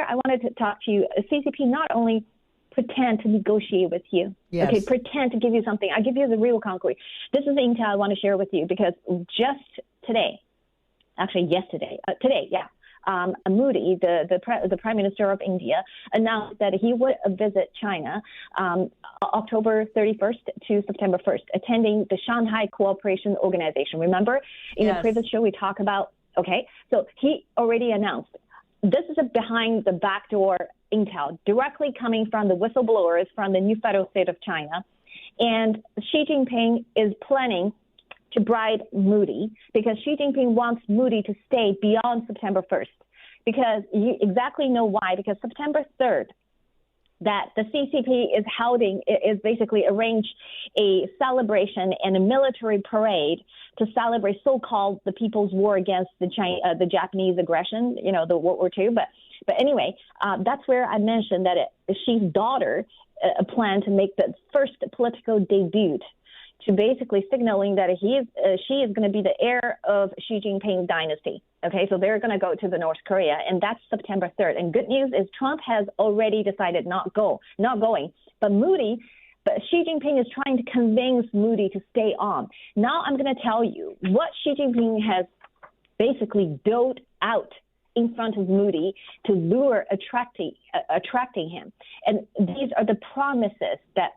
I wanted to talk to you. CCP not only pretend to negotiate with you, okay, pretend to give you something. I give you the real concrete. This is the intel I want to share with you because just today, actually yesterday, Modi, the Prime Minister of India, announced that he would visit China October 31st to September 1st, attending the Shanghai Cooperation Organization. Remember, in the previous show, we talked about, so he already announced. This is a behind the backdoor intel directly coming from the whistleblowers from the new federal state of China. And Xi Jinping is planning to bribe Modi because Xi Jinping wants Modi to stay beyond September 1st. Because you exactly know why. Because September 3rd, that the CCP is basically arranged a celebration and a military parade to celebrate so-called the People's War against the Japanese aggression, the World War II. But anyway, that's where I mentioned that Xi's daughter planned to make the first political debut, to basically signaling that she is going to be the heir of Xi Jinping dynasty. Okay, so they're going to go to the North Korea, and that's September 3rd. And good news is Trump has already decided not going. But Xi Jinping is trying to convince Modi to stay on. Now I'm going to tell you what Xi Jinping has basically doled out in front of Modi to lure, attracting him. And these are the promises that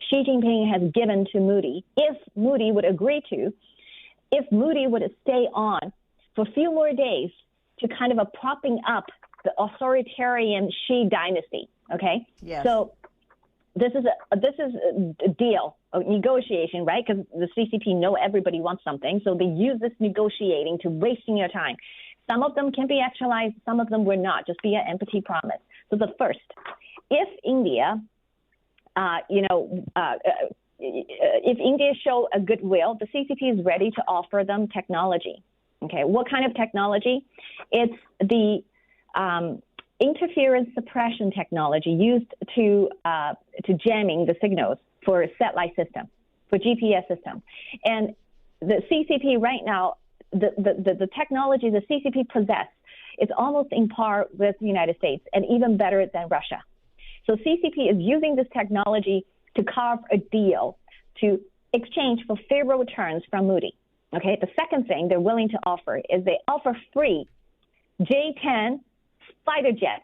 Xi Jinping has given to Modi. If Modi would stay on for a few more days to kind of propping up the authoritarian Xi dynasty. Okay. Yes. So this is a deal, a negotiation, right? Because the CCP know everybody wants something, so they use this negotiating to wasting your time. Some of them can be actualized, some of them will not, just be an empty promise. So the first, if India, if India show a goodwill, the CCP is ready to offer them technology. Okay, what kind of technology? It's the interference suppression technology used to jamming the signals for satellite system, for GPS system. And the CCP right now, the technology the CCP possess is almost in par with the United States and even better than Russia. So CCP is using this technology to carve a deal to exchange for favorable terms from Modi. Okay, the second thing they're willing to offer is they offer free J-10 fighter jets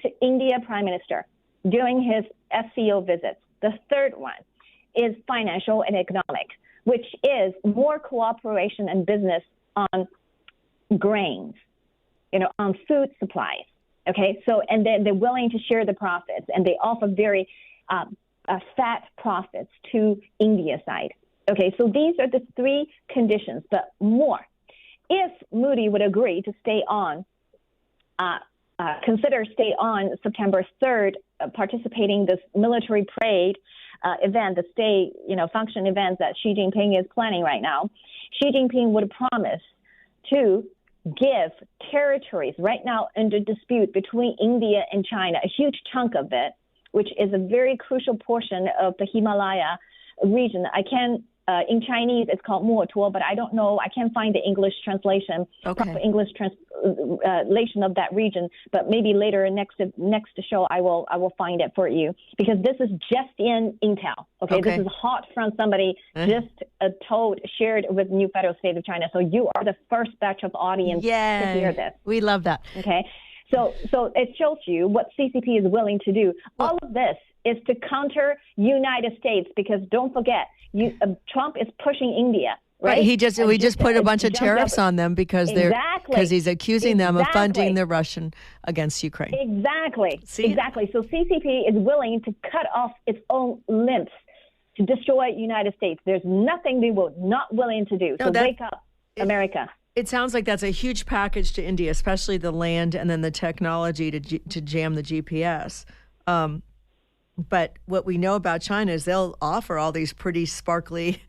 to India Prime Minister during his SCO visits. The third one is financial and economic, which is more cooperation and business on grains, on food supplies. Okay, so and then they're willing to share the profits, and they offer very fat profits to India side. Okay, so these are the three conditions, but more. If Modi would agree to stay on, consider stay on September 3rd, participating this military parade event, the state, function events that Xi Jinping is planning right now, Xi Jinping would promise to give territories right now under dispute between India and China, a huge chunk of it, which is a very crucial portion of the Himalaya region. In Chinese, it's called Mo Tuo, but I don't know. I can't find the English translation, proper English translation of that region. But maybe later next show, I will find it for you, because this is just in intel. Okay, this is hot from somebody just shared with New Federal State of China. So you are the first batch of audience to hear this. We love that. Okay, so it shows you what CCP is willing to do. All of this is to counter United States, because don't forget, Trump is pushing India, right? We just put a bunch of tariffs on them because he's accusing them of funding the Russian against Ukraine. Exactly. So CCP is willing to cut off its own limbs to destroy United States. There's nothing they will not willing to do. So wake up, America. It sounds like that's a huge package to India, especially the land and then the technology to jam the GPS. But what we know about China is they'll offer all these pretty sparkly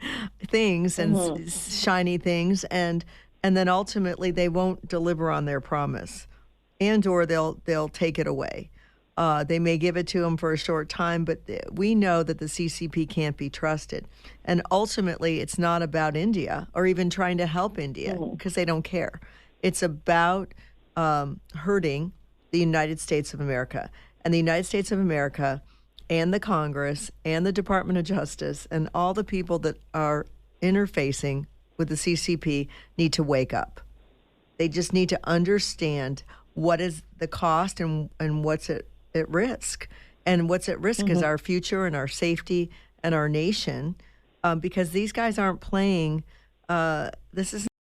things and shiny things, and then ultimately they won't deliver on their promise, or they'll take it away. They may give it to them for a short time, but we know that the CCP can't be trusted. And ultimately, it's not about India or even trying to help India, because they don't care. It's about hurting the the United States of America. And the United States of America and the Congress and the Department of Justice and all the people that are interfacing with the CCP need to wake up. They just need to understand what is the cost and what's at risk. And what's at risk is our future and our safety and our nation, because these guys aren't playing. This is